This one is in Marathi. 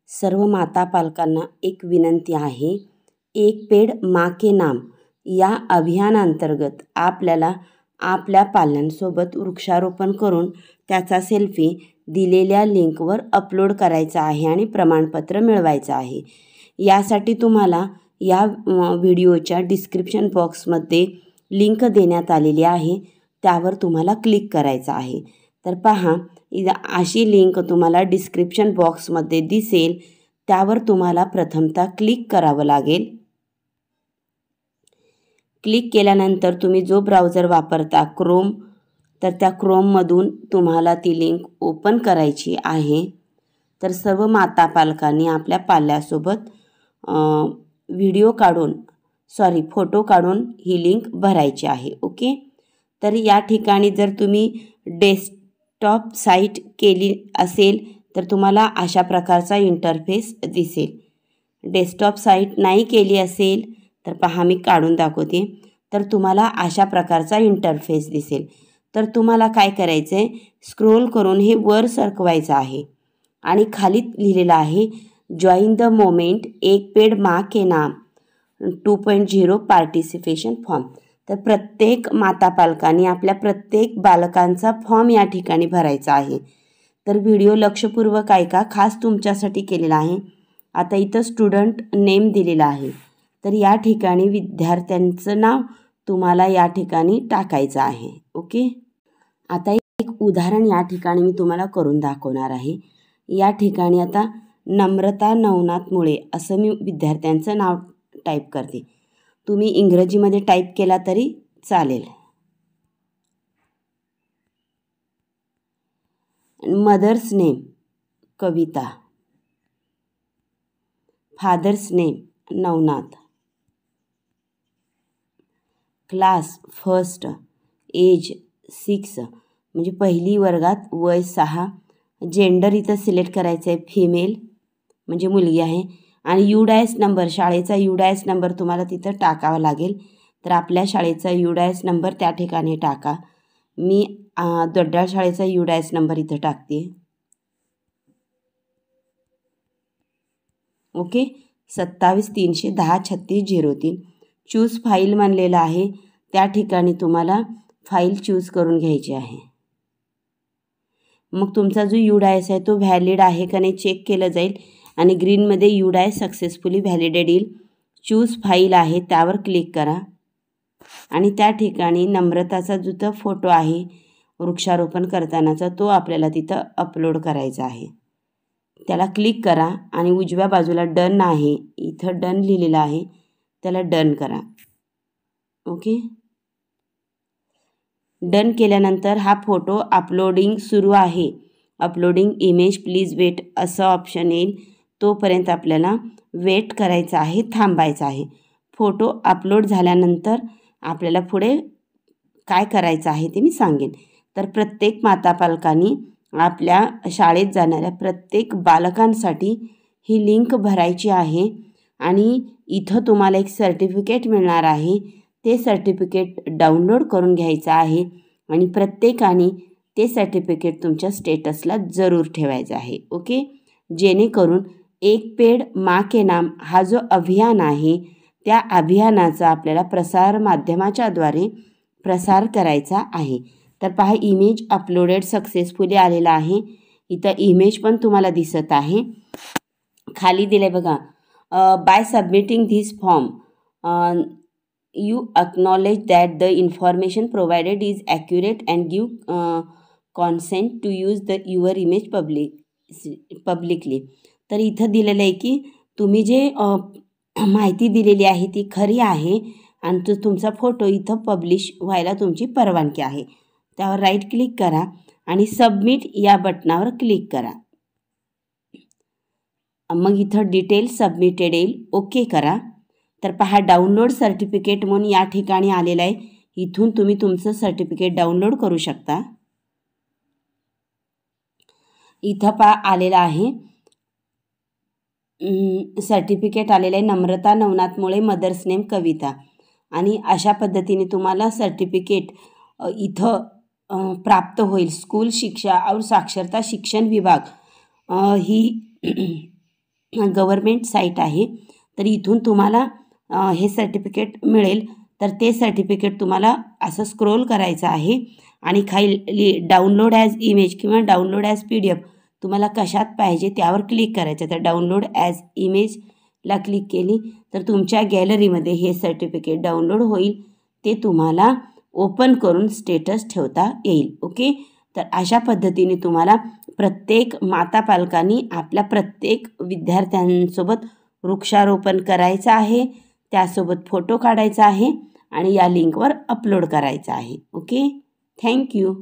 सर्व माता पालकांना एक विनंती आहे, एक पेड़ माँ के नाम या अभियानांतर्गत आपल्याला आपल्या पाल्यांसोबत वृक्षारोपण करून त्याचा सेल्फी दिलेल्या लिंकवर अपलोड करायचा आहे आणि प्रमाणपत्र मिळवायचं आहे। यासाठी तुम्हाला या व्हिडिओच्या डिस्क्रिप्शन बॉक्समध्ये लिंक देण्यात आलेली आहे, त्यावर तुम्हाला क्लिक करायचं आहे। तर पहा, अशी लिंक तुम्हाला डिस्क्रिप्शन बॉक्समध्ये दिसेल, त्यावर तुम्हाला प्रथमतः क्लिक करावं लागेल। क्लिक केल्यानंतर तुम्ही जो ब्राउझर वापरता क्रोम, तर त्या क्रोममधून तुम्हाला ती लिंक ओपन करायची आहे। तर सर्व माता पालकांनी आपल्या पाल्यासोबत फोटो काढून ही लिंक भरायची आहे। ओके, तर या ठिकाणी जर तुम्ही डेस्कटॉप साईट केली असेल तर तुम्हाला अशा प्रकारचा इंटरफेस दिसेल। डेस्कटॉप साईट नाही केली असेल तर पहा, मी काढून दाखवते, तर तुम्हाला अशा प्रकारचा इंटरफेस दिसेल। तर तुम्हाला काय करायचं आहे, स्क्रोल करून हे वर सरकवायचं आहे आणि खाली लिहिलेलं आहे जॉइन द मोमेंट एक पेड़ माँ के नाम 2.0 पार्टिसिपेशन फॉर्म। तर प्रत्येक माता पालकांनी आपल्या प्रत्येक बालकांचा फॉर्म या ठिकाणी भरायचा आहे। तर व्हिडिओ लक्षपूर्वक ऐका, खास तुमच्यासाठी केलेला आहे। आता इथं स्टुडंट नेम दिलेला आहे, तर या ठिकाणी विद्यार्थ्यांचं नाव तुम्हाला या ठिकाणी टाकायचं आहे। ओके, आता एक उदाहरण या ठिकाणी मी तुम्हाला करून दाखवणार आहे। या ठिकाणी आता नम्रता नवनाथ मुळे असं मी विद्यार्थ्यांचं नाव टाईप करते, तुम्ही इंग्रजीमध्ये टाईप केला तरी चालेल। Mother's name Kavita, father's name Navnath, class first, age 6 म्हणजे पहिली वर्गात, वय 6, जेंडर इथं सिलेक्ट करायचं आहे फिमेल म्हणजे मुलगी आहे, आणि UDIS नंबर, शाळेचा UDIS नंबर तुम्हाला तिथं टाकावा लागेल। तर आपल्या शाळेचा UDIS नंबर त्या ठिकाणी टाका। मी दोड्डाळ शाळेचा UDIS नंबर इथं टाकते। ओके, 27-310-3603 चूज फाईल म्हणलेलं आहे, त्या ठिकाणी तुम्हाला फाईल चूज करून घ्यायची आहे। मग तुमचा जो UDIS आहे तो व्हॅलिड आहे का नाही चेक केलं जाईल आणि ग्रीनमध्ये UDIS सक्सेसफुली व्हॅलिडेड येईल। चूज फाईल आहे त्यावर क्लिक करा आणि त्या ठिकाणी नम्रताचा जो फोटो आहे वृक्षारोपण करतानाचा तो आपल्याला तिथं अपलोड करायचा आहे। त्याला क्लिक करा आणि उजव्या बाजूला डन आहे, इथं डन लिहिलेलं आहे, त्याला डन करा। ओके, डन केल्यानंतर हा फोटो अपलोडिंग सुरू आहे, अपलोडिंग इमेज प्लीज वेट असं ऑप्शन येईल, तोपर्यंत आपल्याला वेट करायचं आहे, थांबायचं आहे। फोटो अपलोड झाल्यानंतर आपल्याला पुढे काय करायचं आहे ते मी सांगेन। तर प्रत्येक माता पालकांनी आपल्या शाळेत जाणाऱ्या प्रत्येक बालकांसाठी ही लिंक भरायची आहे आणि इथं तुम्हाला एक सर्टिफिकेट मिळणार आहे, ते सर्टिफिकेट डाउनलोड करून घ्यायचं आहे आणि प्रत्येकाने ते सर्टिफिकेट तुमच्या स्टेटसला जरूर ठेवायचं आहे। ओके, जेणेकरून एक पेड़ माँ के नाम हा जो अभियान आहे त्या अभियानाचा आपल्याला प्रसार माध्यमाच्या द्वारे प्रसार करायचा आहे। तर पहा, इमेज अपलोडेड सक्सेसफुली आलेला आहे, इथं इमेज पण तुम्हाला दिसत आहे। खाली दिले बघा, by submitting this form you acknowledge that the information provided is accurate and give consent to use your image publicly। तर इथं दिलेलं आहे की तुम्ही जे माहिती दिलेली आहे ती खरी आहे आणि तुमचा फोटो इथं पब्लिश व्हायला तुमची परवानगी आहे। त्यावर राईट क्लिक करा आणि सबमिट या बटनावर क्लिक करा। मग इथं डिटेल सबमिटेड येईल, ओके करा। तर पहा, डाउनलोड सर्टिफिकेट म्हणून या ठिकाणी आलेलं आहे, इथून तुम्ही तुमचं सर्टिफिकेट डाउनलोड करू शकता। इथं पहा आलेलं आहे सर्टिफिकेट आलेलं आहे, नम्रता नवनाथ मुळे, मदर्स नेम कविता, आणि अशा पद्धतीने तुम्हाला सर्टिफिकेट इथं प्राप्त होईल। स्कूल शिक्षा और साक्षरता शिक्षण विभाग ही गव्हर्मेंट साईट आहे. तर इथून तुम्हाला हे सर्टिफिकेट मिळेल. तर ते सर्टिफिकेट तुम्हाला असं स्क्रोल करायचं आहे आणि खाली डाउनलोड ॲज इमेज किंवा डाउनलोड ॲज PDF तुम्हाला कशात पाहिजे त्यावर क्लिक करायचं. तर डाउनलोड ॲज इमेजला क्लिक केली तर तुमच्या गॅलरीमध्ये हे सर्टिफिकेट डाउनलोड होईल. ते तुम्हाला ओपन करून स्टेटस ठेवता येईल. ओके. तर अशा पद्धतीने तुम्हाला प्रत्येक माता पालकांनी आपल्या प्रत्येक विद्यार्थ्यांसोबत वृक्षारोपण करायचं आहे, त्यासोबत फोटो काढायचा आहे आणि या लिंकवर अपलोड करायचा आहे. ओके. थँक्यू.